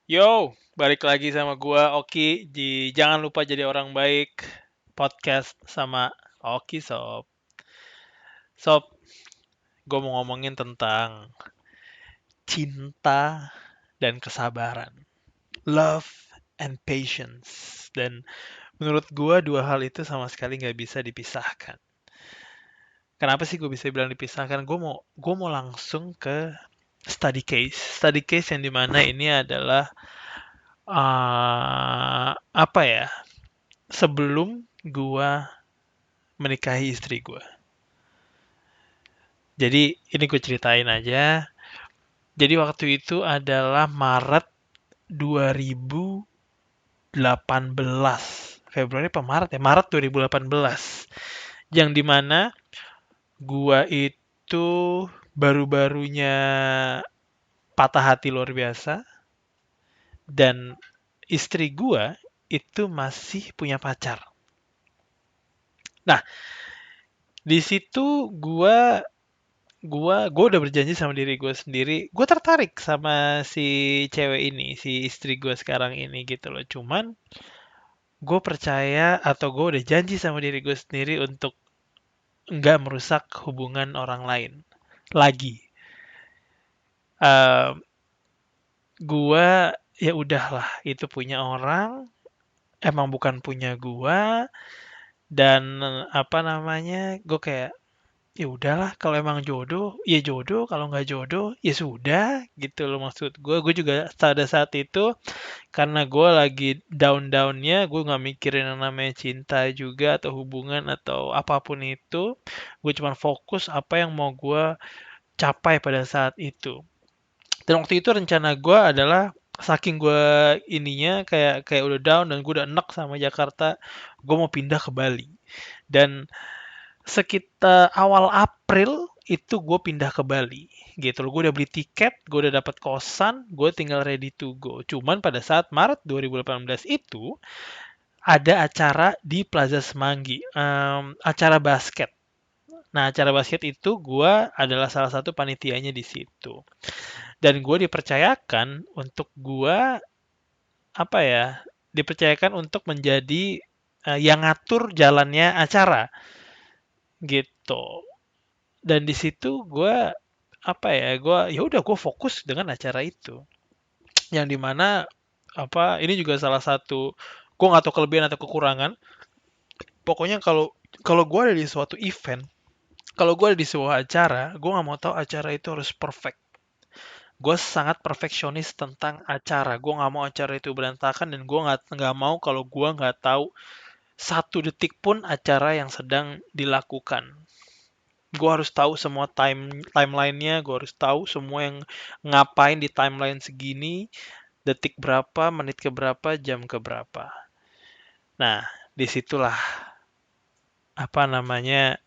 Yo, balik lagi sama gua Oki di Jangan Lupa Jadi Orang Baik podcast sama Oki Sob. Sob, gua mau ngomongin tentang cinta dan kesabaran. Love and patience. Dan menurut gua dua hal itu sama sekali nggak bisa dipisahkan. Kenapa sih gue bisa bilang dipisahkan? Gue mau langsung ke study case. Study case yang dimana ini adalah apa ya? Sebelum gua menikahi istri gue. Jadi ini gue ceritain aja. Jadi waktu itu adalah Maret 2018. Februari apa Maret ya? Maret 2018. Yang dimana gua itu baru-barunya patah hati luar biasa dan istri gua itu masih punya pacar. Nah, di situ gua udah berjanji sama diri gue sendiri, gue tertarik sama si cewek ini, si istri gue sekarang ini gitu loh. Cuman gue percaya atau gue udah janji sama diri gue sendiri untuk nggak merusak hubungan orang lain lagi. Eh Gua ya udahlah, itu punya orang, emang bukan punya gua, dan apa namanya, gue kayak ya udahlah kalau emang jodoh ya jodoh, kalau nggak jodoh ya sudah gitu loh. Maksud gue juga pada saat itu karena gue lagi down-downnya, gue nggak mikirin yang namanya cinta juga atau hubungan atau apapun itu. Gue cuma fokus apa yang mau gue capai pada saat itu. Dan waktu itu rencana gue adalah saking gue ininya kayak kayak udah down dan gue udah enek sama Jakarta, gue mau pindah ke Bali. Dan sekitar awal April itu gue pindah ke Bali gitu loh. Gue udah beli tiket, gue udah dapat kosan, gue tinggal ready to go. Cuman pada saat Maret 2018 itu ada acara di Plaza Semanggi, acara basket. Nah, acara basket itu gue adalah salah satu panitianya di situ. Dan gue dipercayakan untuk gue apa ya? Dipercayakan untuk menjadi yang ngatur jalannya acara gitu. Dan di situ gue apa ya? Ya udah gue fokus dengan acara itu. Yang dimana apa? Ini juga salah satu gue nggak tahu kelebihan atau kekurangan. Pokoknya kalau kalau gue ada di suatu event, kalau gue ada di sebuah acara, gue nggak mau tahu acara itu harus perfect. Gue sangat perfeksionis tentang acara. Gue nggak mau acara itu berantakan dan gue nggak mau kalau gue nggak tahu satu detik pun acara yang sedang dilakukan. Gue harus tahu semua timelinenya, gue harus tahu semua yang ngapain di timeline segini, detik berapa, menit ke berapa, jam ke berapa. Nah, disitulah apa namanya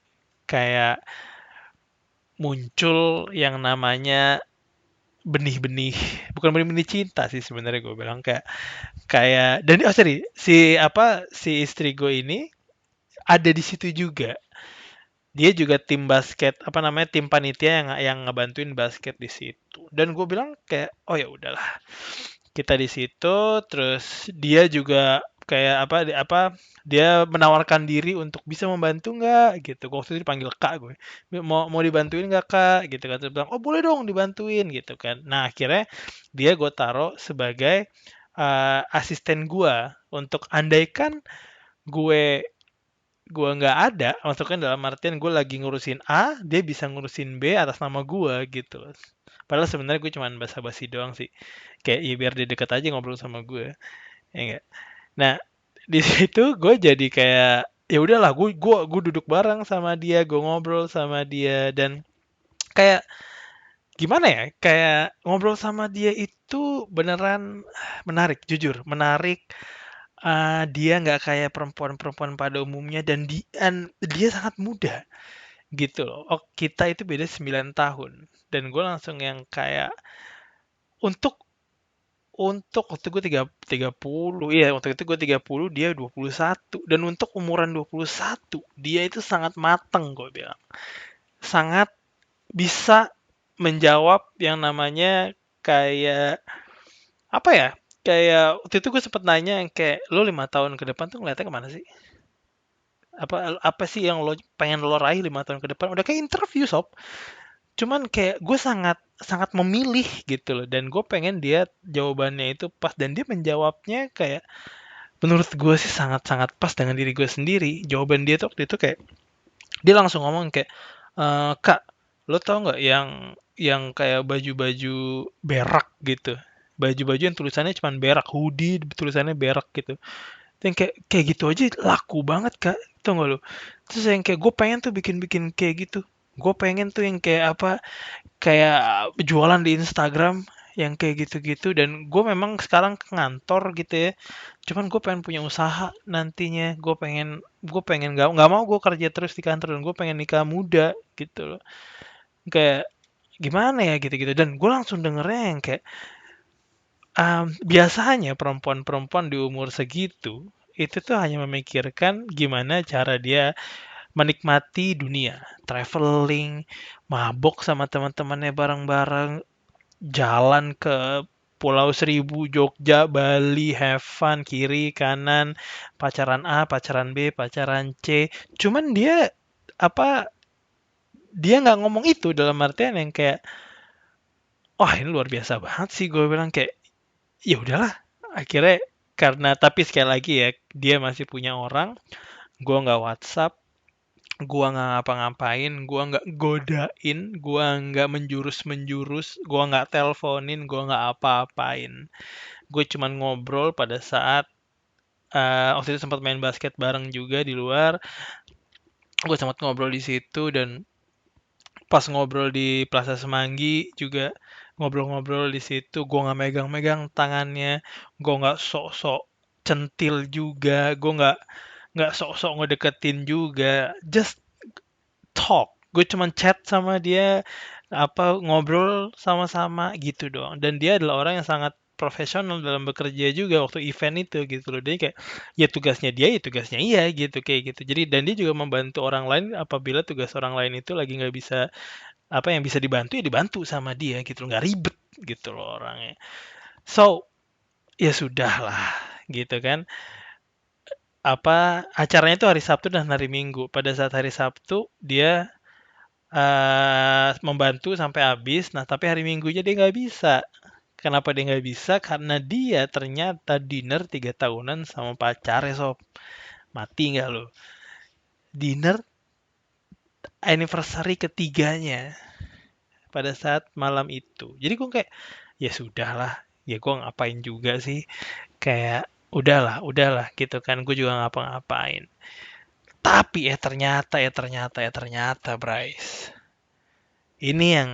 kayak muncul yang namanya benih-benih, bukan benih-benih cinta sih sebenarnya gue bilang kayak kayak dan oh sorry si istri gue ini ada di situ juga. Dia juga tim basket apa namanya tim panitia yang ngebantuin basket di situ. Dan gue bilang kayak oh ya udahlah kita di situ. Terus dia juga kayak apa dia menawarkan diri untuk bisa membantu nggak gitu. Gue waktu itu dipanggil kak gue. Mau dibantuin nggak kak gitu kan. Terus bilang oh boleh dong dibantuin gitu kan. Nah akhirnya dia gue taruh sebagai asisten gue untuk andaikan gue nggak ada, maksudnya dalam artian gue lagi ngurusin A, dia bisa ngurusin B atas nama gue gitu. Padahal sebenarnya gue cuman basa-basi doang sih. Kayak ya biar dia deket aja ngobrol sama gue, ya enggak. Nah, di situ gue jadi kayak ya udahlah, gue duduk bareng sama dia, gue ngobrol sama dia dan kayak gimana ya? Kayak ngobrol sama dia itu beneran menarik, jujur, menarik. Dia nggak kayak perempuan-perempuan pada umumnya dan dia sangat muda gitu loh. Oh, kita itu beda 9 tahun. Dan gue langsung yang kayak untuk untuk waktu gue 30, iya waktu itu gue 30, dia 21. Dan untuk umuran 21, dia itu sangat mateng gue bilang. Sangat bisa menjawab yang namanya kayak apa ya? Kayak waktu itu gue sempet nanya yang kayak, "Lu 5 tahun ke depan tuh ngeliatnya kemana sih? Apa sih yang lo pengen lo raih 5 tahun ke depan?" Udah kayak interview, Sob. Cuman kayak gue sangat sangat memilih gitu loh, dan gue pengen dia jawabannya itu pas, dan dia menjawabnya kayak menurut gue sih sangat-sangat pas dengan diri gue sendiri. Jawaban dia tuh waktu itu kayak dia langsung ngomong kayak, "Kak, lo tau nggak yang kayak baju-baju berak gitu, baju-baju yang tulisannya cuman berak, hoodie tulisannya berak gitu, yang kayak gitu aja laku banget, Kak, tau nggak lo?" Terus yang kayak gue pengen tuh bikin-bikin kayak gitu. Gue pengen tuh yang kayak apa, kayak jualan di Instagram yang kayak gitu-gitu, dan gue memang sekarang ke kantor gitu ya. Cuman gue pengen punya usaha nantinya. Gue pengen nggak mau gue kerja terus di kantor, dan gue pengen nikah muda gitu loh. Kayak gimana ya gitu-gitu. Dan gue langsung dengernya yang kayak biasanya perempuan-perempuan di umur segitu itu tuh hanya memikirkan gimana cara dia menikmati dunia, traveling, mabok sama teman-temannya bareng-bareng, jalan ke Pulau Seribu, Jogja, Bali, have fun, kiri, kanan, pacaran A, pacaran B, pacaran C. Cuman apa dia nggak ngomong itu dalam artian yang kayak, wah ini luar biasa banget sih, gue bilang kayak, ya udahlah. Akhirnya karena, tapi sekali lagi ya, dia masih punya orang, gue nggak WhatsApp, gua nggak ngapa-ngapain, gua nggak godain, gua nggak menjurus-menjurus, gua nggak teleponin, gua nggak apa-apain. Gue cuman ngobrol pada saat waktu itu sempat main basket bareng juga di luar. Gue sempat ngobrol di situ, dan pas ngobrol di Plaza Semanggi juga ngobrol-ngobrol di situ. Gue nggak megang-megang tangannya, gue nggak sok-sok centil juga, gue nggak sok-sok ngedeketin juga. Just talk. Gue cuman chat sama dia, apa ngobrol sama-sama gitu doang. Dan dia adalah orang yang sangat profesional dalam bekerja juga waktu event itu gitu loh. Dia kayak ya tugasnya dia, ya tugasnya iya gitu kayak gitu. Jadi dan dia juga membantu orang lain apabila tugas orang lain itu lagi nggak bisa, apa yang bisa dibantu ya dibantu sama dia gitu loh. Nggak ribet gitu loh orangnya. So ya sudah lah gitu kan. Apa acaranya itu hari Sabtu dan hari Minggu. Pada saat hari Sabtu dia membantu sampai habis. Nah, tapi hari Minggunya dia nggak bisa. Kenapa dia nggak bisa? Karena dia ternyata dinner 3 tahunan sama pacarnya, Sob. Mati nggak lo? Dinner anniversary ketiganya pada saat malam itu. Jadi gue kayak, ya sudahlah. Ya gue ngapain juga sih. Kayak, udahlah, udahlah gitu kan. Gue juga ngapa-ngapain. Tapi ternyata, Bryce. Ini yang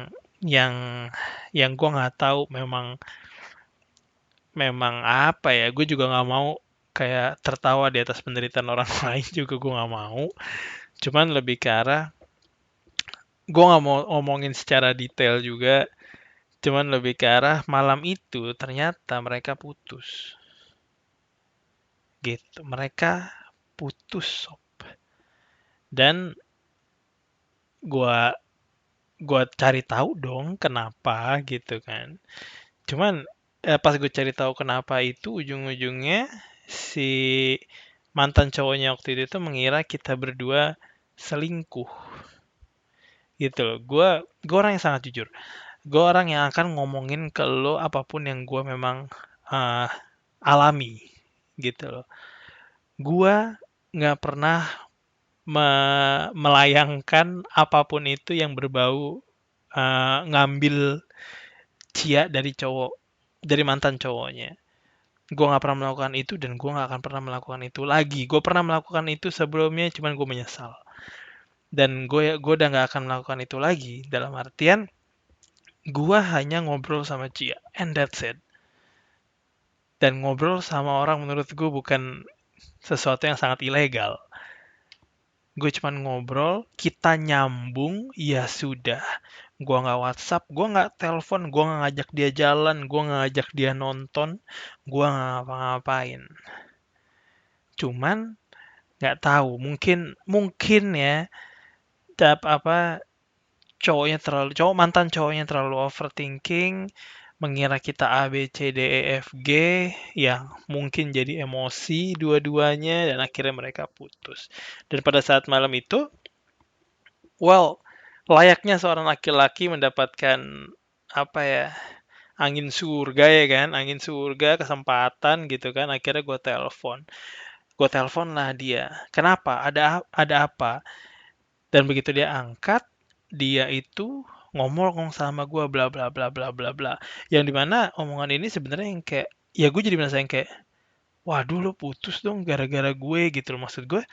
yang gue nggak tahu, memang memang apa ya, gue juga nggak mau kayak tertawa di atas penderitaan orang lain juga, gue nggak mau. Cuman lebih ke arah, gue nggak mau ngomongin secara detail juga, cuman lebih ke arah malam itu ternyata mereka putus gitu, mereka putus, Sob. Dan gue gua cari tahu dong kenapa gitu kan. Cuman pas gue cari tahu kenapa itu, ujung-ujungnya si mantan cowoknya waktu itu tuh mengira kita berdua selingkuh gitu loh. Gue orang yang sangat jujur. Gue orang yang akan ngomongin ke lo apapun yang gue memang uh, alami gitu loh. Gue nggak pernah melayangkan apapun itu yang berbau ngambil cia dari cowok, dari mantan cowoknya. Gue nggak pernah melakukan itu, dan gue nggak akan pernah melakukan itu lagi. Gue pernah melakukan itu sebelumnya, cuman gue menyesal. Dan gue udah nggak akan melakukan itu lagi. Dalam artian, gue hanya ngobrol sama Cia, and that's it. Dan ngobrol sama orang menurut gue bukan sesuatu yang sangat ilegal. Gue cuman ngobrol, kita nyambung, ya sudah. Gue nggak WhatsApp, gue nggak telepon, gue nggak ngajak dia jalan, gue nggak ngajak dia nonton, gue nggak ngapa-ngapain. Cuman nggak tahu, mungkin mungkin ya, apa, cowok mantan cowoknya terlalu overthinking, mengira kita A, B, C, D, E, F, G, yang mungkin jadi emosi dua-duanya dan akhirnya mereka putus. Dan pada saat malam itu, well, layaknya seorang laki-laki mendapatkan apa ya, angin surga ya kan, angin surga, kesempatan gitu kan, akhirnya gue telepon lah dia, kenapa, ada apa, dan begitu dia angkat, dia itu ngomong sama gue bla bla bla bla bla bla, yang dimana omongan ini sebenarnya yang kayak, ya gue jadi merasa yang kayak, waduh lo putus dong gara-gara gue gitu loh, maksud gue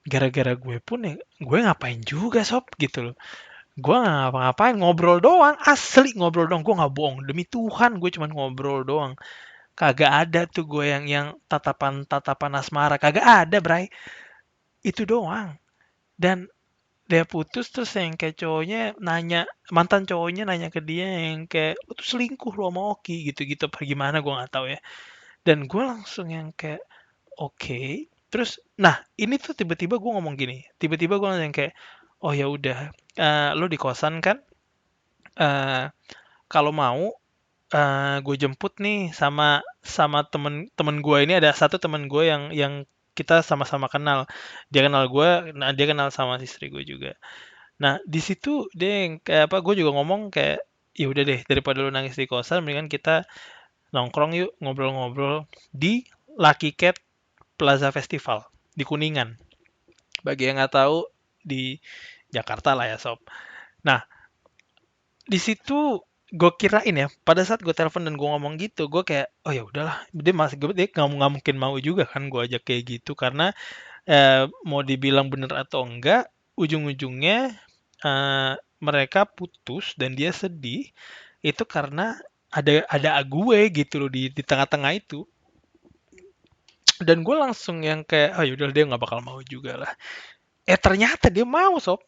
gara-gara gue pun ya gue ngapain juga sob gitu loh. Gue nggak ngapa-ngapain, ngobrol doang, asli ngobrol doang, gue nggak bohong, demi Tuhan gue cuma ngobrol doang. Kagak ada tuh gue yang tatapan-tatapan asmara, kagak ada, Bray. Itu doang. Dan dia putus terus yang kayak cowoknya nanya, mantan cowoknya nanya ke dia yang kayak, lu tuh selingkuh lo sama Oki gitu-gitu apa gimana gue nggak tahu ya. Dan gue langsung yang kayak, oke. Terus, nah ini tuh tiba-tiba gue ngomong gini, tiba-tiba gue langsung yang kayak, oh ya udah, lo di kosan kan, eh kalau mau gue jemput nih sama sama temen gue ini, ada satu temen gue yang kita sama-sama kenal. Dia kenal gue, nah dia kenal sama istri gue juga. Nah, di situ dia yang kayak apa, gue juga ngomong kayak, ya udah deh daripada lu nangis di kosan, mendingan kita nongkrong yuk ngobrol-ngobrol di Lucky Cat Plaza Festival di Kuningan. Bagi yang nggak tahu, di Jakarta lah ya sob. Nah, di situ gue kirain ya, pada saat gue telepon dan gue ngomong gitu, gue kayak, oh ya udahlah, dia nggak mungkin mau juga kan gue ajak kayak gitu, karena mau dibilang bener atau enggak, ujung-ujungnya mereka putus dan dia sedih itu karena ada gue gitu loh di tengah-tengah itu. Dan gue langsung yang kayak, oh yaudah dia nggak bakal mau juga lah. Ternyata dia mau sob.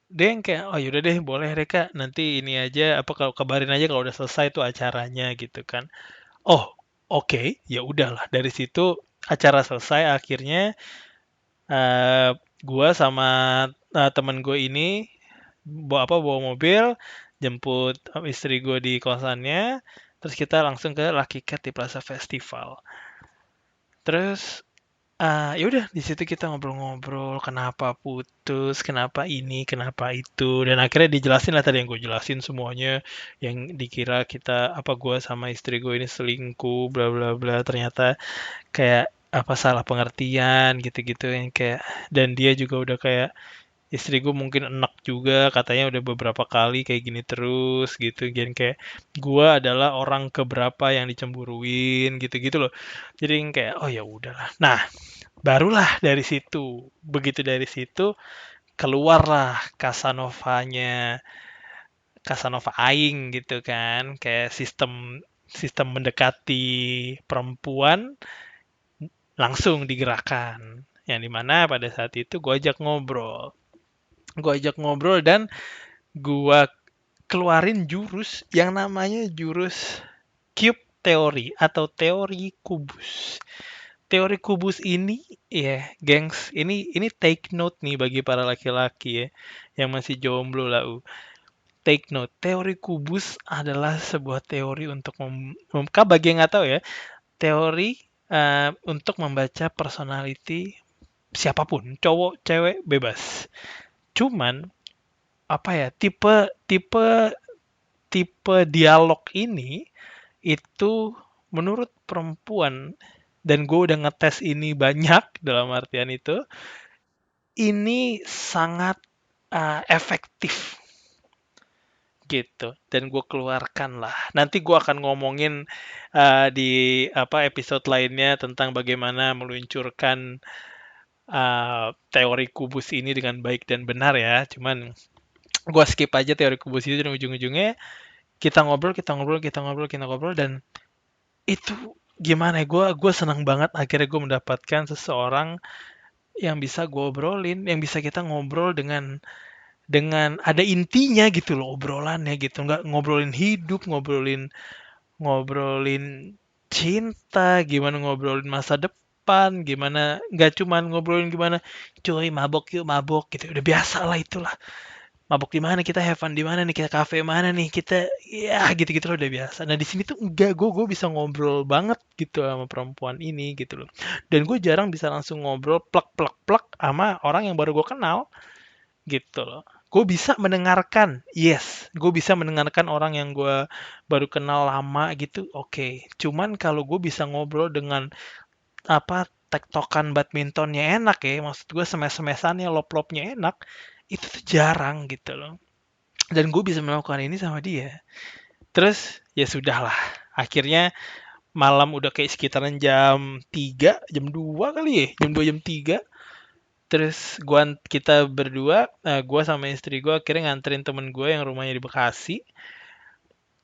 Dia yang kayak, oh yaudah deh boleh Reka, nanti ini aja apa kalau kabarin aja kalau udah selesai tuh acaranya gitu kan. Oh oke, ya udahlah, dari situ acara selesai akhirnya. eh gua sama temen gue ini bawa mobil jemput istri gue di kosannya, terus kita langsung ke Lucky Cat di Plaza Festival. Terus ya udah di situ kita ngobrol-ngobrol kenapa putus, kenapa ini, kenapa itu, dan akhirnya dijelasin lah tadi yang gue jelasin semuanya, yang dikira kita apa gue sama istri gue ini selingkuh, bla bla bla, ternyata kayak apa salah pengertian gitu-gitu yang kayak, dan dia juga udah kayak, istri gue mungkin enak juga katanya udah beberapa kali kayak gini terus gitu, jadi kayak gue adalah orang keberapa yang dicemburuin gitu-gitu loh, jadi yang kayak oh ya udahlah. Nah, barulah dari situ, begitu dari situ keluarlah Casanovanya, Casanova Aing gitu kan, kayak sistem sistem mendekati perempuan langsung digerakkan. Yang dimana pada saat itu gue ajak ngobrol dan gue keluarin jurus yang namanya jurus cube teori atau teori kubus. Teori kubus ini, ya, gengs, ini take note nih bagi para laki-laki ya yang masih jomblo lah. Take note, teori kubus adalah sebuah teori untuk bagi yang nggak tahu ya, teori untuk membaca personality siapapun, cowok, cewek, bebas. Cuman apa ya, tipe tipe tipe dialog ini itu menurut perempuan, dan gue udah ngetes ini banyak dalam artian itu, ini sangat efektif gitu, dan gue keluarkan lah. Nanti gue akan ngomongin di apa episode lainnya tentang bagaimana meluncurkan teori kubus ini dengan baik dan benar ya. Cuman gue skip aja teori kubus itu, dan ujung-ujungnya kita ngobrol, kita ngobrol, kita ngobrol, kita ngobrol, dan itu gimana ya, gue senang banget akhirnya gue mendapatkan seseorang yang bisa gue obrolin, yang bisa kita ngobrol dengan ada intinya gitu loh obrolannya gitu, nggak ngobrolin hidup, ngobrolin ngobrolin cinta, gimana ngobrolin masa depan, gimana nggak cuman ngobrolin gimana cuy mabok yuk mabok gitu, udah biasa lah itulah. mabuk di mana, kita have fun di mana nih, kita kafe mana nih, kita ya gitu-gitu loh udah biasa. Nah di sini tuh enggak, gue bisa ngobrol banget gitu sama perempuan ini gitu loh. Dan gue jarang bisa langsung ngobrol plek plek plek sama orang yang baru gue kenal gitu loh. Gue bisa mendengarkan, yes, gue bisa mendengarkan orang yang gue baru kenal lama gitu, oke. Cuman kalau gue bisa ngobrol dengan apa tektokan badmintonnya enak ya, maksud gue semes-semesannya, lop-lopnya enak, itu tuh jarang gitu loh. Dan gue bisa melakukan ini sama dia. Terus ya sudahlah, akhirnya malam udah kayak sekitaran jam 3, jam 2 kali ya, jam 2 jam 3. Terus kita berdua, gua sama istri gua akhirnya nganterin temen gue yang rumahnya di Bekasi.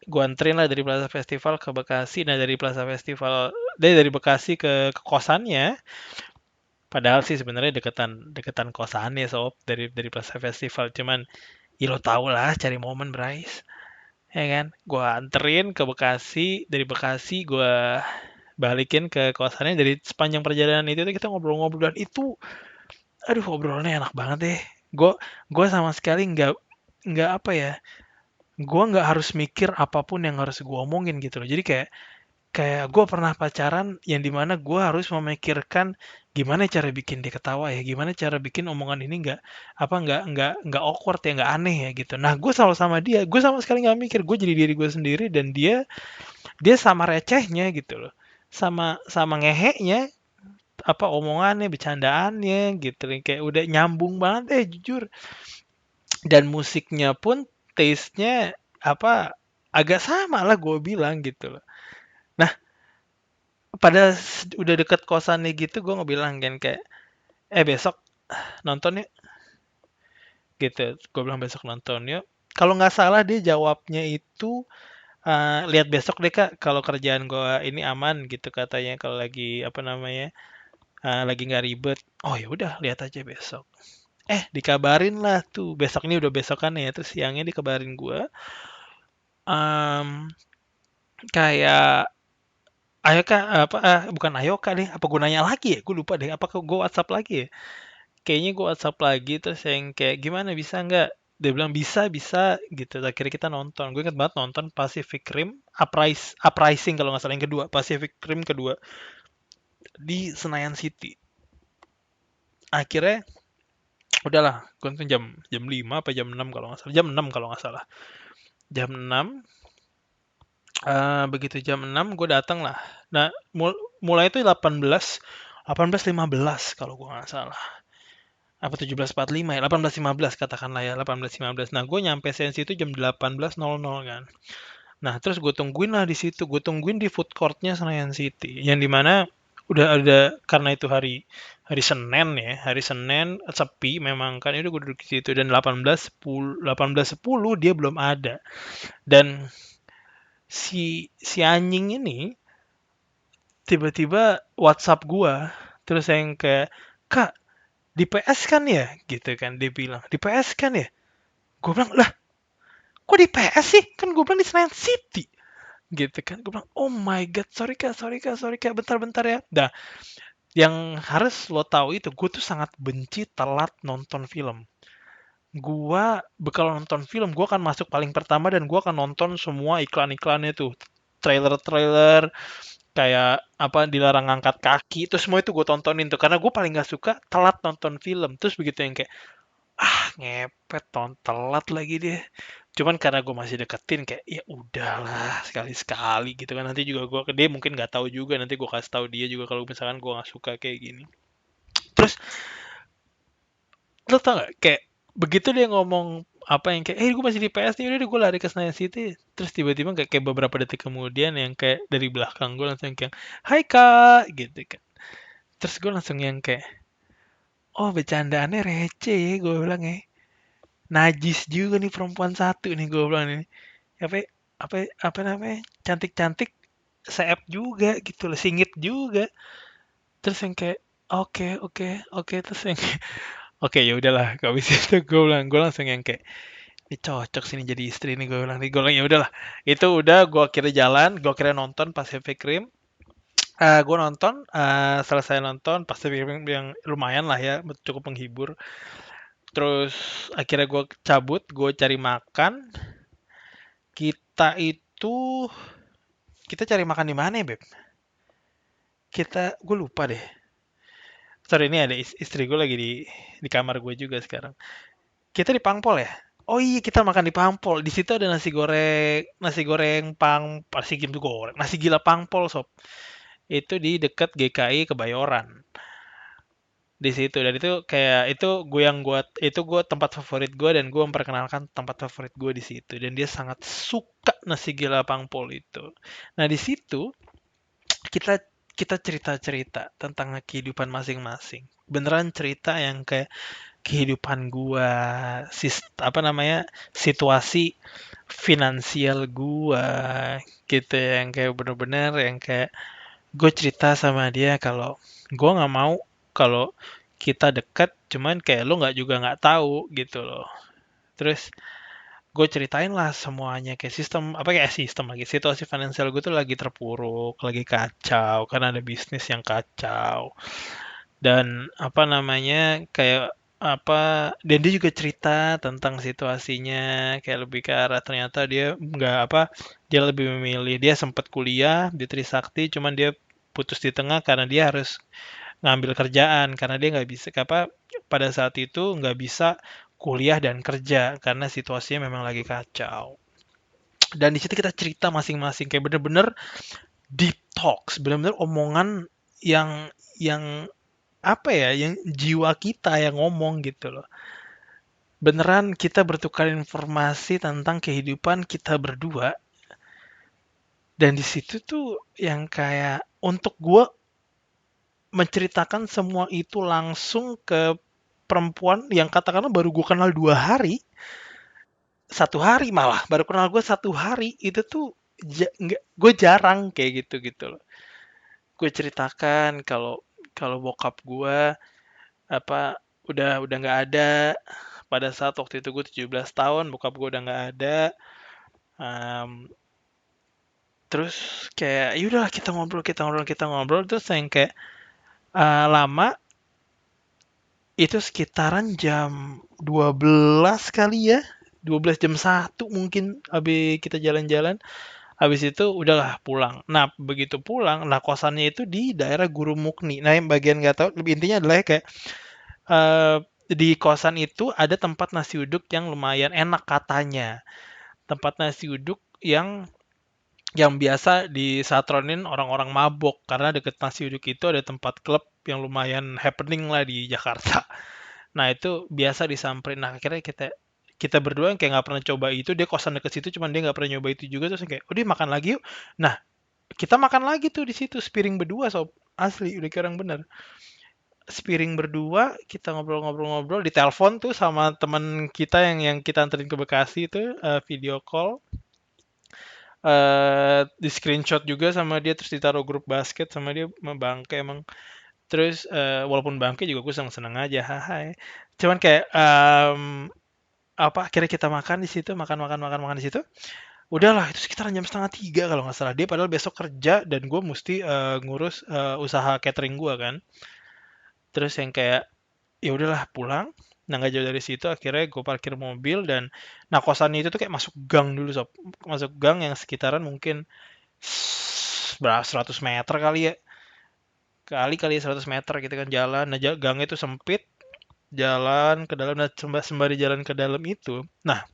Gua anterin lah dari Plaza Festival ke Bekasi. Nah dari Plaza Festival, dari Bekasi ke kosannya. Padahal sih sebenarnya deketan deketan kosannya sob dari Plaza Festival. Cuman ya lo tau lah cari momen Bryce. Ya kan? Gua anterin ke Bekasi, dari Bekasi gua balikin ke kosannya. Dari sepanjang perjalanan itu tuh kita ngobrol-ngobrol dan itu aduh obrolannya enak banget deh. Gue sama sekali nggak apa ya, gue nggak harus mikir apapun yang harus gue omongin gitu loh. Jadi kayak kayak gue pernah pacaran yang dimana gue harus memikirkan gimana cara bikin dia ketawa ya, gimana cara bikin omongan ini nggak awkward ya, nggak aneh ya gitu. Nah gue selalu sama dia, gue sama sekali nggak mikir, gue jadi diri gue sendiri dan dia sama recehnya gitu loh, sama sama ngeheknya, apa omongannya, bercandaannya gitu loh. Kayak udah nyambung banget jujur. Dan musiknya pun taste-nya apa agak sama lah gue bilang gitu loh. Nah, udah deket kosannya gitu gue ngebilang kan kayak besok nonton yuk gitu. Gue bilang besok nonton yuk. Kalau nggak salah dia jawabnya itu lihat besok deh kak kalau kerjaan gue ini aman gitu katanya kalau lagi apa namanya lagi nggak ribet. Oh ya udah lihat aja besok. Dikabarin lah tuh besok ini udah besokan ya tuh siangnya dikabarin gue um, kayak ayo kak apa bukan ayo kak deh apa gunanya lagi ya gue lupa deh apakah gue WhatsApp lagi ya kayaknya gue WhatsApp lagi terus yang kayak gimana bisa nggak dia bilang bisa bisa gitu akhirnya kita nonton gue inget banget nonton Pacific Rim Uprising kalau nggak salah yang kedua Pacific Rim kedua di Senayan City akhirnya udahlah gue nonton jam jam 5 apa jam 6 kalau nggak salah jam 6 kalau nggak salah jam 6 begitu jam 6 gue datang lah. Nah, mulai itu 18.15 kalau gue nggak salah. Apa 17.45 ya? 18.15 katakanlah ya, 18.15. Nah, gue nyampe sensi itu jam 18.00 kan. Nah, terus gue tungguin lah di situ. Gue tungguin di food courtnya Senayan City. Yang dimana udah ada karena itu hari hari Senin ya, hari Senin sepi memang kan itu gue duduk di situ dan 18.10 dia belum ada. Dan si anjing ini tiba-tiba WhatsApp gua terus yang kayak kak di PS kan ya gitu kan dia bilang di PS kan ya gue bilang lah kok di PS sih kan gue bilang di Senayan City gitu kan gue bilang oh my god sorry kak bentar-bentar ya dah yang harus lo tahu itu gue tuh sangat benci telat nonton film gua bekal nonton film gua akan masuk paling pertama dan gua akan nonton semua iklan-iklannya tuh trailer-trailer kayak apa dilarang angkat kaki itu semua itu gue tontonin tuh karena gue paling nggak suka telat nonton film terus begitu yang kayak ngepet telat lagi dia cuman karena gue masih deketin kayak ya udahlah sekali-sekali gitu kan nanti juga gue dia mungkin nggak tahu juga nanti gue kasih tahu dia juga kalau misalkan gue nggak suka kayak gini terus lo tau gak kayak begitu dia ngomong apa yang kayak gue masih di PS nih udah gue lari ke Senayan City terus tiba-tiba kayak beberapa detik kemudian yang kayak dari belakang gue langsung kayak hai kak gitu kan terus gue langsung yang kayak oh bercandaannya receh ya gue bilang ya najis juga nih perempuan satu nih gue bilang ini apa apa apa namanya cantik-cantik seep juga gitu loh singit juga terus yang kayak oke oke oke terus yang kayak, oke ya udahlah gak bisa itu gue langsung yang kayak ini cocok sini jadi istri nih gue bilang ya udahlah itu udah gue akhirnya jalan gue akhirnya nonton Pacific Rim. Gue nonton selesai nonton Pacific Rim yang lumayan lah ya cukup menghibur Terus akhirnya gue cabut, gue cari makan. Kita itu kita cari makan di mana ya, Beb? Gue lupa deh. Sorry, ini ada istri gue lagi di kamar gue juga sekarang. Kita di Pangpol ya? Oh iya, kita makan di Pangpol. Di situ ada nasi goreng nasi gila goreng, nasi gila Pangpol, sob. Itu di dekat GKI Kebayoran. Di situ, dan itu kayak itu gue tempat favorit gue, dan gue memperkenalkan tempat favorit gue di situ, dan dia sangat suka nasi gila Pangpol itu. Nah, di situ kita kita cerita-cerita tentang kehidupan masing-masing. Beneran cerita yang kayak kehidupan gua, apa namanya, situasi finansial gua, gitu, yang kayak bener-bener yang kayak gue cerita sama dia kalau gue nggak mau kalau kita dekat, cuman kayak lo nggak juga nggak tahu gitu loh. Terus gue ceritain lah semuanya, kayak sistem lagi, situasi finansial gue tuh lagi terpuruk, lagi kacau karena ada bisnis yang kacau, dan apa namanya, kayak dan dia juga cerita tentang situasinya kayak lebih ke arah ternyata dia nggak dia lebih memilih, dia sempat kuliah di Trisakti, cuman dia putus di tengah karena dia harus ngambil kerjaan, karena dia nggak bisa pada saat itu nggak bisa kuliah dan kerja karena situasinya memang lagi kacau. Dan di situ kita cerita masing-masing kayak bener-bener deep talks, bener-bener omongan yang apa ya, yang jiwa kita yang ngomong gitu loh. Beneran kita bertukar informasi tentang kehidupan kita berdua, dan di situ tuh yang kayak untuk gue menceritakan semua itu langsung ke perempuan yang katakanlah baru gue kenal 2 hari, 1 hari malah baru kenal gue 1 hari, itu tuh gue jarang kayak gitu gitu loh. Gue ceritakan kalau kalau bokap gue apa udah nggak ada pada saat waktu itu gue 17 tahun, bokap gue udah nggak ada. Em, Terus kayak yaudah kita ngobrol terus yang kayak lama itu sekitaran jam 12 kali ya, 12 jam 1 mungkin, habis kita jalan-jalan, habis itu udahlah pulang. Nah, begitu pulang, nah kosannya itu di daerah Guru Mukni. Nah, yang bagian nggak tahu, lebih intinya adalah kayak eh, di kosan itu ada tempat nasi uduk yang lumayan enak katanya. Tempat nasi uduk yang biasa disatronin orang-orang mabok, karena deket nasi uduk itu ada tempat klub yang lumayan happening lah di Jakarta. Nah, itu biasa disamperin. Nah, akhirnya kita kita berdua yang kayak nggak pernah coba itu, dia kosan deket situ, cuman dia nggak pernah nyoba itu juga, terus yang kayak, oh dia makan lagi yuk. Nah, kita makan lagi tuh di situ, sepiring berdua, sob. Asli, udah kayak orang bener. Sepiring berdua, kita ngobrol-ngobrol-ngobrol, di telepon tuh sama teman kita yang kita anterin ke Bekasi itu, video call. Di screenshot juga sama dia, terus ditaruh grup basket sama dia, sama Bangke emang. Terus walaupun Bangke juga gue seneng-seneng aja, haha. Cuman kayak akhirnya kita makan di situ, makan makan makan makan di situ. Udahlah, itu sekitaran jam setengah 3 kalau nggak salah. Dia padahal besok kerja dan gue mesti ngurus usaha catering gue kan. Terus yang kayak ya udahlah pulang. Nah, nggak jauh dari situ akhirnya gue parkir mobil, dan nah kosannya itu tuh kayak masuk gang dulu, sob. Masuk gang yang sekitaran mungkin berapa, 100 meter kali ya, kali kali 100 meter gitu kan jalan. Nah, gang itu sempit, jalan ke dalam, dan sembari jalan ke dalam itu, nah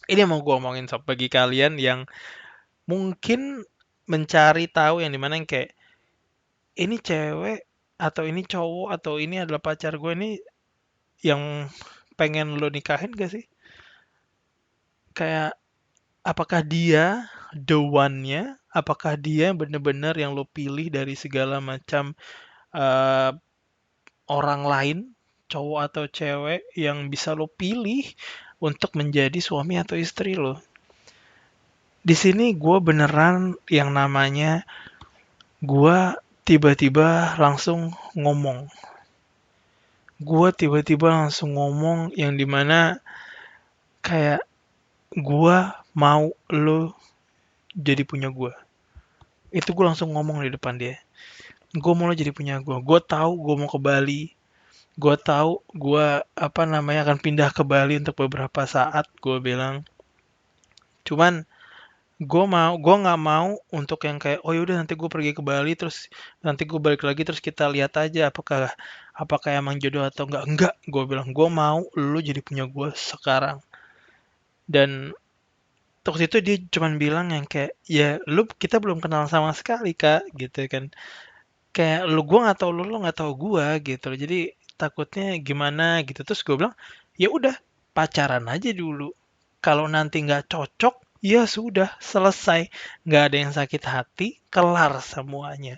ini yang mau gue omongin, sob, bagi kalian yang mungkin mencari tahu yang dimana yang kayak ini cewek atau ini cowok atau ini adalah pacar gue, ini yang pengen lo nikahin gak sih? Kayak apakah dia the one-nya? Apakah dia bener-bener yang lo pilih dari segala macam eh, orang lain, cowok atau cewek, yang bisa lo pilih untuk menjadi suami atau istri lo? Di sini gue beneran yang namanya gue tiba-tiba langsung ngomong. Gue tiba-tiba langsung ngomong yang dimana kayak gue mau lo jadi punya gue. Itu gue langsung ngomong di depan dia. Gue mau lo jadi punya gue. Gue tahu gue mau ke Bali. Gue tahu gue apa namanya akan pindah ke Bali untuk beberapa saat, gue bilang. Cuman gue nggak mau untuk yang kayak oh yaudah nanti gue pergi ke Bali terus nanti gue balik lagi terus kita lihat aja apakah emang jodoh atau enggak, gue bilang gue mau lu jadi punya gue sekarang. Dan waktu itu dia cuman bilang yang kayak ya lu kita belum kenal sama sekali kak gitu kan, kayak lu gue nggak tahu lu nggak tahu gue gitu loh. Jadi takutnya gimana gitu, terus gue bilang ya udah pacaran aja dulu, kalau nanti nggak cocok ya sudah selesai, nggak ada yang sakit hati, kelar semuanya.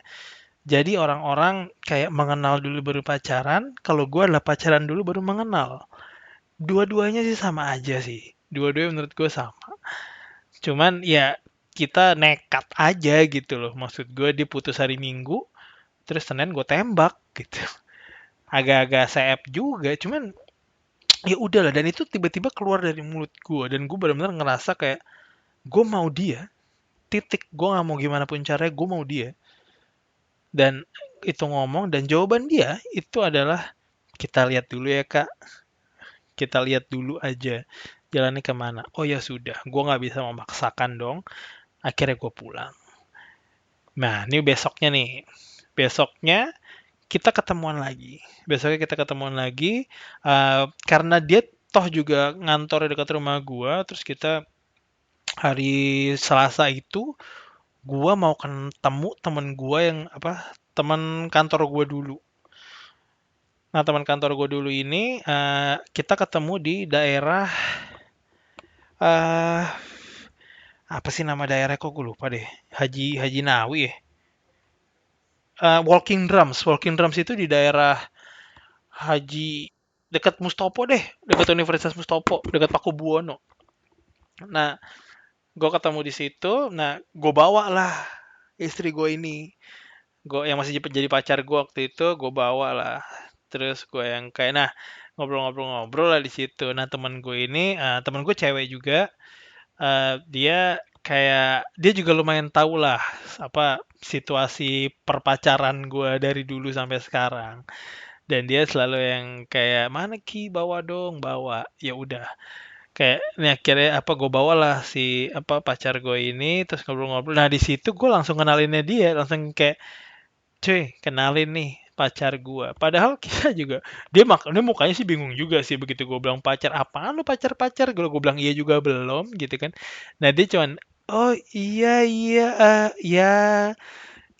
Jadi orang-orang kayak mengenal dulu baru pacaran, kalau gue adalah pacaran dulu baru mengenal. Dua-duanya sih sama aja sih, dua-duanya menurut gue sama. Cuman ya kita nekat aja gitu loh. Maksud gue dia putus hari Minggu, terus Senin gue tembak gitu. Agak-agak seep juga, cuman ya udahlah. Dan itu tiba-tiba keluar dari mulut gue dan gue benar-benar ngerasa kayak gue mau dia. Titik. Gue nggak mau gimana pun caranya, gue mau dia. Dan itu ngomong dan jawaban dia itu adalah kita lihat dulu ya kak. Kita lihat dulu aja jalannya kemana. Oh ya sudah, gue nggak bisa memaksakan dong. Akhirnya gue pulang. Nah, ini besoknya nih. Besoknya kita ketemuan lagi. Besoknya kita ketemuan lagi, karena dia toh juga ngantornya dekat rumah gua, terus kita hari Selasa itu gua mau ketemu temen gua yang apa, teman kantor gua dulu. Nah, teman kantor gua dulu ini, kita ketemu di daerah, eee, apa sih nama daerah kok gue lupa deh, Haji Haji Nawi ya? Walking Drums itu di daerah Haji dekat Mustopo deh, dekat Universitas Mustopo, dekat Pakubuwono. Nah, gue ketemu di situ. Nah, gue bawa lah istri gue ini. Gue yang masih jadi pacar gue waktu itu, gue bawa lah. Terus gue yang kayak, nah ngobrol-ngobrol-ngobrol lah di situ. Nah, teman gue ini, teman gue cewek juga. Dia kayak dia juga lumayan tahu lah apa situasi perpacaran gue dari dulu sampai sekarang. Dan dia selalu yang kayak mana Ki bawa dong bawa, ya udah kayak nih akhirnya apa gue bawalah si apa pacar gue ini terus ngobrol-ngobrol. Nah di situ gue langsung kenalinnya dia langsung kayak cuy kenalin nih pacar gue, padahal kita juga dia mukanya sih bingung juga sih begitu gue bilang pacar apaan lu pacar gue bilang iya juga belum gitu kan. Nah dia cuman oh iya iya ya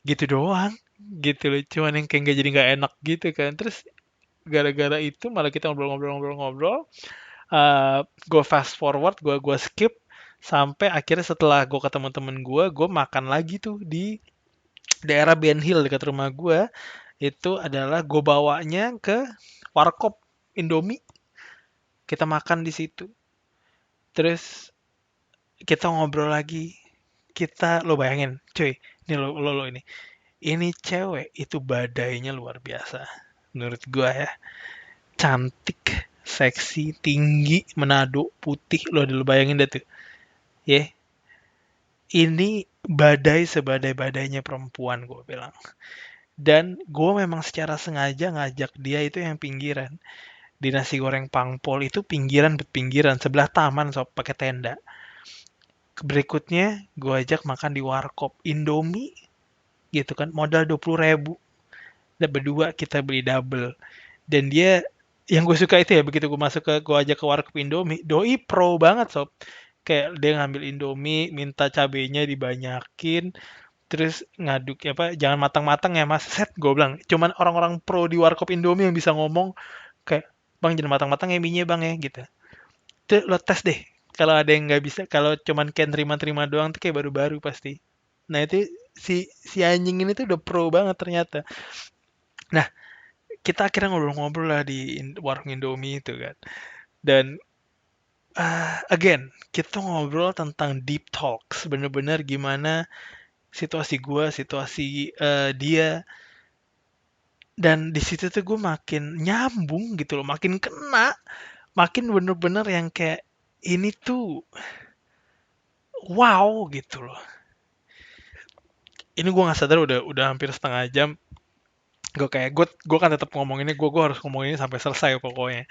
gitu doang gitu loh, cuman yang kayak nggak jadi nggak enak gitu kan. Terus gara-gara itu malah kita ngobrol-ngobrol-ngobrol-ngobrol, gue fast forward, gue skip sampai akhirnya setelah gue ketemu temen gue makan lagi tuh di daerah Ben Hill dekat rumah gue. Itu adalah gue bawanya ke warkop Indomie, kita makan di situ. Terus kita ngobrol lagi. Kita lo bayangin, cuy, ini lo ini cewek itu badainya luar biasa menurut gue ya. Cantik, seksi, tinggi, Manado, putih. Lo bayangin deh tuh. Ya, yeah. Ini badai sebadai-badainya perempuan gue bilang. Dan gue memang secara sengaja ngajak dia itu yang pinggiran. Di nasi goreng Pangpol itu pinggiran sebelah taman sob pakai tenda. Berikutnya gue ajak makan di warkop Indomie gitu kan, modal 20.000. Dan berdua kita beli double. Dan dia yang gue suka itu ya begitu gue ajak ke warkop Indomie, doi pro banget sob. Kayak dia ngambil Indomie, minta cabenya dibanyakin, terus ngaduk ya apa jangan matang-matang ya mas, set gue bilang cuman orang-orang pro di warkop Indomie yang bisa ngomong kayak bang jangan matang-matang ya minyak bang ya gitu. Tuh lo tes deh, kalau ada yang nggak bisa, kalau cuman kayak terima-terima doang tuh kayak baru-baru pasti. Nah itu si anjing ini tuh udah pro banget ternyata. Nah kita akhirnya ngobrol-ngobrol lah di warung Indomie itu kan. Dan again kita ngobrol tentang deep talks, bener-bener gimana situasi gua, situasi dia. Dan di situ tuh gue makin nyambung gitu loh, makin kena, makin bener-bener yang kayak ini tuh wow gitu loh. Ini gue nggak sadar udah hampir setengah jam. gue kan tetap ngomong ini, gue harus ngomong ini sampai selesai pokoknya.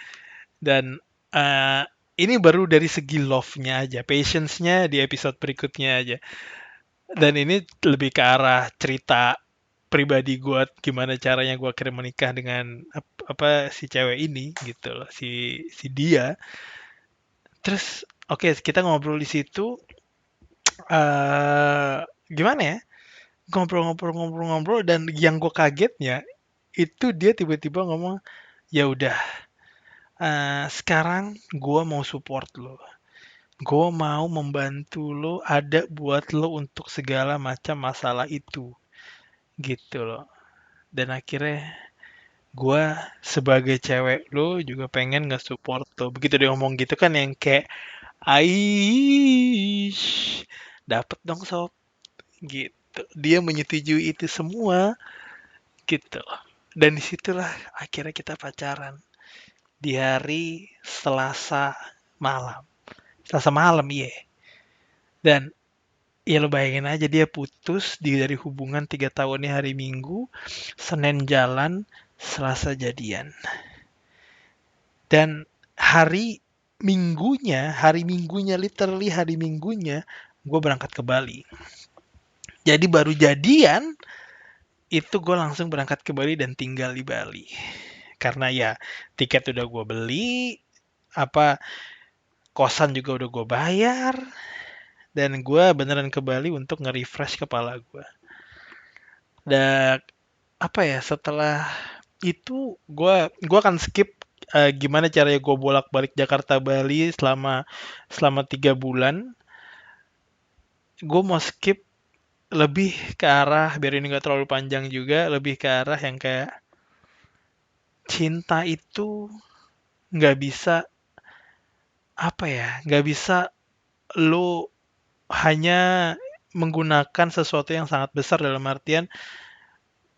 Dan eh, ini baru dari segi love-nya aja, patience-nya di episode berikutnya aja. Dan ini lebih ke arah cerita pribadi gue, gimana caranya gue akhirnya menikah dengan apa si cewek ini gitu loh, si dia. Terus oke, kita ngobrol di situ, eh gimana ya? Ngobrol-ngobrol-ngobrol-ngobrol, dan yang gue kagetnya itu dia tiba-tiba ngomong, ya udah, sekarang gue mau support lo, gue mau membantu lo, ada buat lo untuk segala macam masalah itu, gitu loh. Dan akhirnya gue sebagai cewek lo juga pengen nge-support lo. Begitu dia ngomong gitu kan, yang kayak Aish, dapet dong sob, gitu. Dia menyetujui itu semua, gitu. Dan disitulah akhirnya kita pacaran di hari Selasa malam. Selasa malam, iya. Dan ya lo bayangin aja, dia putus dari hubungan 3 tahunnya hari Minggu, Senin jalan, Selasa jadian. Dan hari Minggunya, literally hari Minggunya, gue berangkat ke Bali. Jadi baru jadian, itu gue langsung berangkat ke Bali dan tinggal di Bali. Karena ya tiket udah gue beli, apa kosan juga udah gue bayar, dan gue beneran ke Bali untuk nge-refresh kepala gue. Dan apa ya, setelah itu gue akan skip gimana caranya gue bolak-balik Jakarta Bali selama selama 3 bulan. Gue mau skip lebih ke arah, biar ini gak terlalu panjang juga, lebih ke arah yang kayak cinta itu nggak bisa, apa ya, nggak bisa lo hanya menggunakan sesuatu yang sangat besar, dalam artian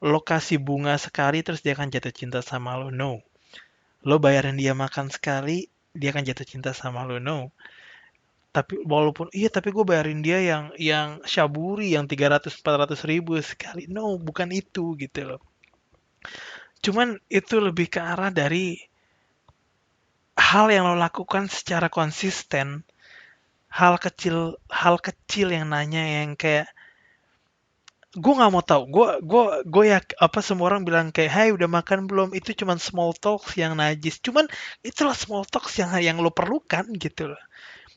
lo kasih bunga sekali terus dia akan jatuh cinta sama lo. No. Lo bayarin dia makan sekali, dia akan jatuh cinta sama lo. No. Tapi walaupun iya, tapi gue bayarin dia yang syaburi, yang 300-400 ribu sekali. No, bukan itu gitu loh. Cuman itu lebih ke arah dari hal yang lo lakukan secara konsisten, hal kecil yang nanya, yang kayak gue nggak mau tahu, gue ya, apa semua orang bilang kayak, hai udah makan belum, itu cuman small talks yang najis. Cuman itulah small talks yang lo perlukan gitu loh,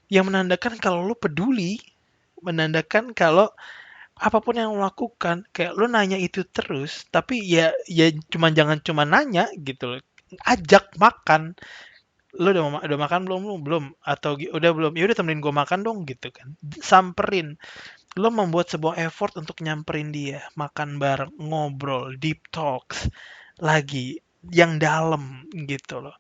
yang menandakan kalau lo peduli, menandakan kalau apapun yang lo lakukan, kayak lo nanya itu terus. Tapi ya cuman, jangan cuma nanya gitu loh, ajak makan. Lo udah makan belum, lo belum, atau udah belum, ya udah temenin gue makan dong gitu kan, samperin. Lo membuat sebuah effort untuk nyamperin dia, makan bareng, ngobrol, deep talks lagi, yang dalam gitu loh.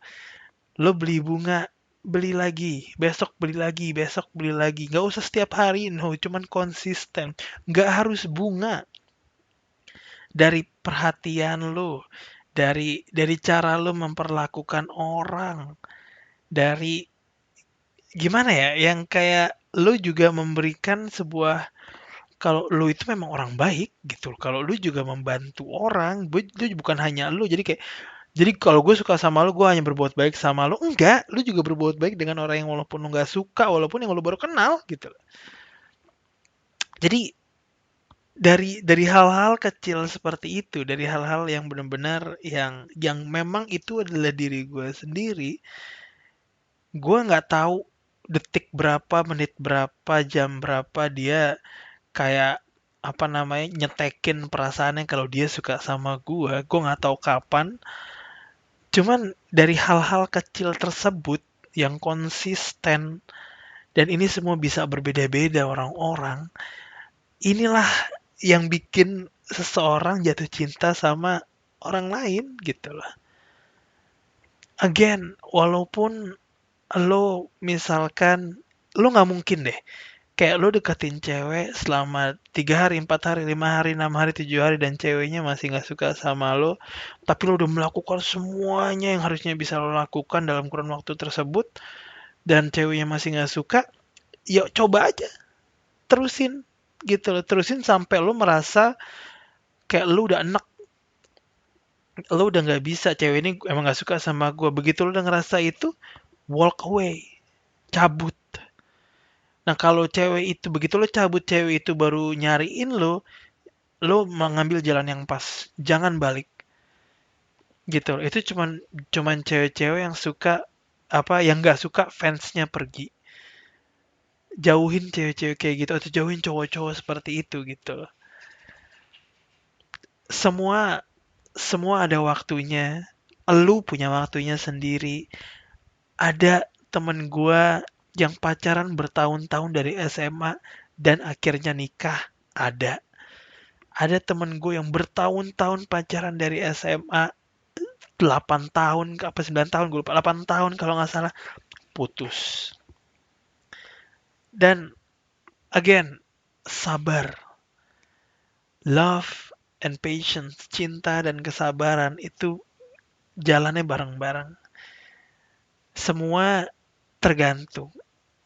Lo beli bunga, beli lagi, besok beli lagi, besok beli lagi. Nggak usah setiap hari, no, cuman konsisten. Nggak harus bunga. Dari perhatian lo, dari cara lo memperlakukan orang, dari gimana ya, yang kayak lo juga memberikan sebuah, kalau lu itu memang orang baik gitu loh, kalau lu juga membantu orang, lu bukan hanya lu, jadi kalau gue suka sama lu, gue hanya berbuat baik sama lu, enggak, lu juga berbuat baik dengan orang yang walaupun lu nggak suka, walaupun yang lu baru kenal gitu loh. Jadi dari hal-hal kecil seperti itu, dari hal-hal yang benar-benar yang memang itu adalah diri gue sendiri, gue nggak tahu detik berapa, menit berapa, jam berapa dia kayak, apa namanya, nyetekin perasaannya kalau dia suka sama gue nggak tahu kapan. Cuman dari hal-hal kecil tersebut yang konsisten, dan ini semua bisa berbeda-beda orang-orang, inilah yang bikin seseorang jatuh cinta sama orang lain gitu loh. Again, walaupun lo misalkan, lo nggak mungkin deh kayak lo deketin cewek selama 3 hari, 4 hari, 5 hari, 6 hari, 7 hari, dan ceweknya masih nggak suka sama lo, tapi lo udah melakukan semuanya yang harusnya bisa lo lakukan dalam kurun waktu tersebut, dan ceweknya masih nggak suka. Ya coba aja, terusin gitu loh, terusin sampai lo merasa kayak lo udah enak, Lo udah nggak bisa, cewek ini emang nggak suka sama gue. Begitu lo udah ngerasa itu, walk away, cabut. Nah kalau cewek itu, begitu lo cabut, cewek itu baru nyariin lo mengambil jalan yang pas. Jangan balik. Gitu. Itu cuman cuman cewek-cewek yang suka apa yang nggak suka fansnya pergi. Jauhin cewek-cewek kayak gitu atau jauhin cowok-cowok seperti itu gitu. Semua semua ada waktunya. Lu punya waktunya sendiri. Ada temen gua yang pacaran bertahun-tahun dari SMA dan akhirnya nikah. Ada. Ada temen gue yang bertahun-tahun pacaran dari SMA, 8 tahun apa 9 tahun gue lupa, 8 tahun kalau nggak salah, putus. Dan again, sabar. Love and patience, cinta dan kesabaran itu jalannya bareng-bareng. Semua tergantung.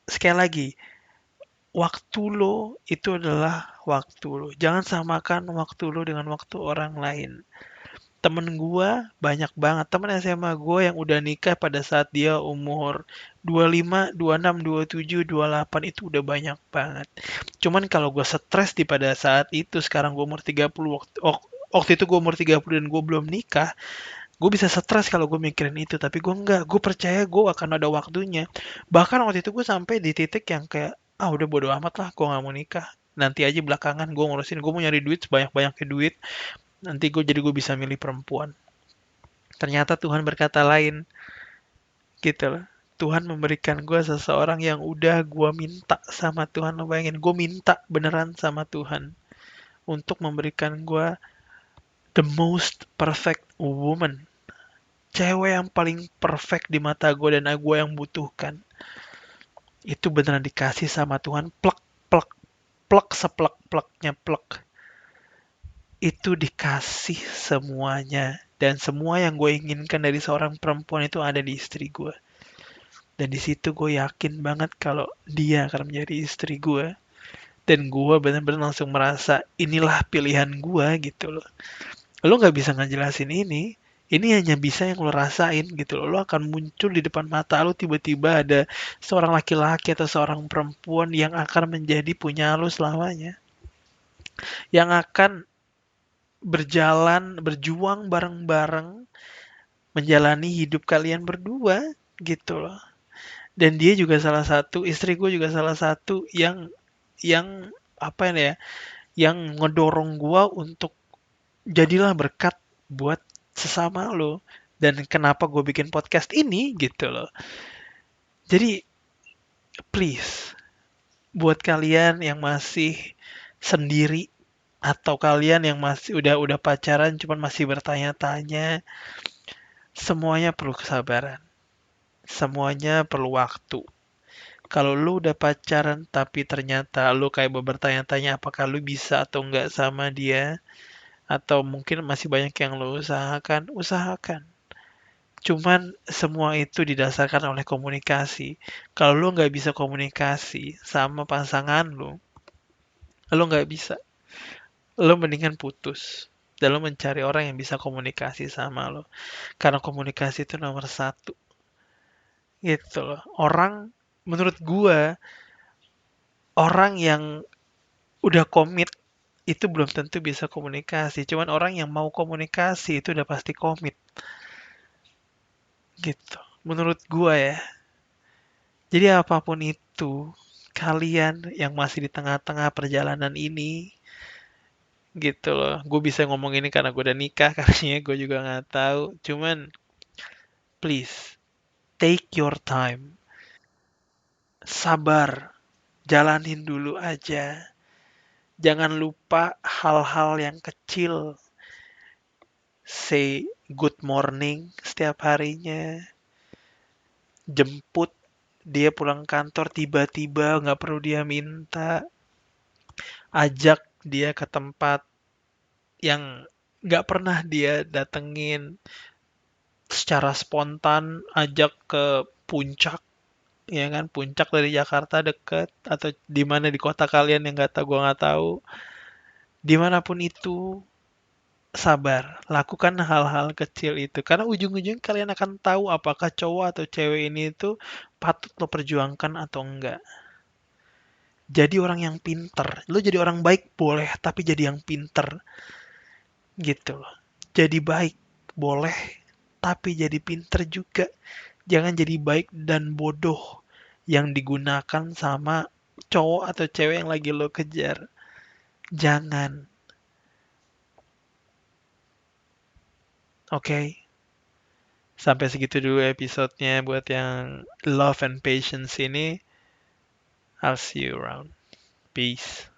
Sekali lagi, waktu lo itu adalah waktu lo. Jangan samakan waktu lo dengan waktu orang lain. Temen gua banyak banget, temen SMA gua yang udah nikah pada saat dia umur 25, 26, 27, 28 itu udah banyak banget. Cuman kalau gua stres di pada saat itu, sekarang gua umur 30, waktu itu gua umur 30 dan gua belum nikah, gue bisa stres kalau gue mikirin itu, tapi gue enggak. Gue percaya gue akan ada waktunya. Bahkan waktu itu gue sampai di titik yang kayak, ah udah bodo amat lah, gue nggak mau nikah. Nanti aja belakangan gue ngurusin, gue mau nyari duit sebanyak-banyaknya duit. Nanti gue bisa milih perempuan. Ternyata Tuhan berkata lain, gitu loh. Tuhan memberikan gue seseorang yang udah gue minta sama Tuhan. Lo bayangin, gue minta beneran sama Tuhan untuk memberikan gue the most perfect woman, cewek yang paling perfect di mata gue dan gue yang butuhkan. Itu beneran dikasih sama Tuhan, plek plek plek seplek pleknya plek. Itu dikasih semuanya, dan semua yang gue inginkan dari seorang perempuan itu ada di istri gue. Dan di situ gue yakin banget kalau dia akan menjadi istri gue. Dan gue benar-benar langsung merasa inilah pilihan gue gitu loh. Lo nggak bisa ngejelasin ini. Ini hanya bisa yang lo rasain gitu loh. Lo akan muncul di depan mata lo, tiba-tiba ada seorang laki-laki atau seorang perempuan yang akan menjadi punya lo selamanya. Yang akan berjuang bareng-bareng menjalani hidup kalian berdua gitu loh. Dan dia juga salah satu, istri gue juga salah satu yang apa ya, yang ngedorong gue untuk jadilah berkat buat sesama lo. Dan kenapa gue bikin podcast ini gitu loh. Jadi please, buat kalian yang masih sendiri atau kalian yang masih udah pacaran cuman masih bertanya-tanya, semuanya perlu kesabaran. Semuanya perlu waktu. Kalau lu udah pacaran tapi ternyata lu kayak bertanya-tanya apakah lu bisa atau enggak sama dia, atau mungkin masih banyak yang lu usahakan, usahakan. Cuman semua itu didasarkan oleh komunikasi. Kalau lu nggak bisa komunikasi sama pasangan lu nggak bisa. Lu mendingan putus. Dan lu mencari orang yang bisa komunikasi sama lo. Karena komunikasi itu nomor satu. Gitu loh. Menurut gua, orang yang udah komit itu belum tentu bisa komunikasi. Cuman orang yang mau komunikasi itu udah pasti komit. Gitu. Menurut gua ya. Jadi apapun itu, kalian yang masih di tengah-tengah perjalanan ini, gitu loh. Gue bisa ngomong ini karena gue udah nikah, karena gue juga nggak tahu. Cuman, please, take your time. Sabar, jalanin dulu aja. Jangan lupa hal-hal yang kecil. Say good morning setiap harinya. Jemput dia pulang kantor tiba-tiba, nggak perlu dia minta. Ajak dia ke tempat yang nggak pernah dia datengin, secara spontan ajak ke puncak, ya kan, puncak dari Jakarta deket, atau di mana di kota kalian yang nggak tahu, gua nggak tahu, dimanapun itu, sabar, lakukan hal-hal kecil itu. Karena ujung-ujungnya kalian akan tahu apakah cowok atau cewek ini itu patut lo perjuangkan atau enggak. Jadi orang yang pinter. Lo jadi orang baik boleh, tapi jadi yang pinter. Gitu loh. Jadi baik boleh, tapi jadi pinter juga. Jangan jadi baik dan bodoh yang digunakan sama cowok atau cewek yang lagi lo kejar. Jangan. Oke? Okay? Sampai segitu dulu episodenya buat yang Love and Patience ini. I'll see you around. Peace.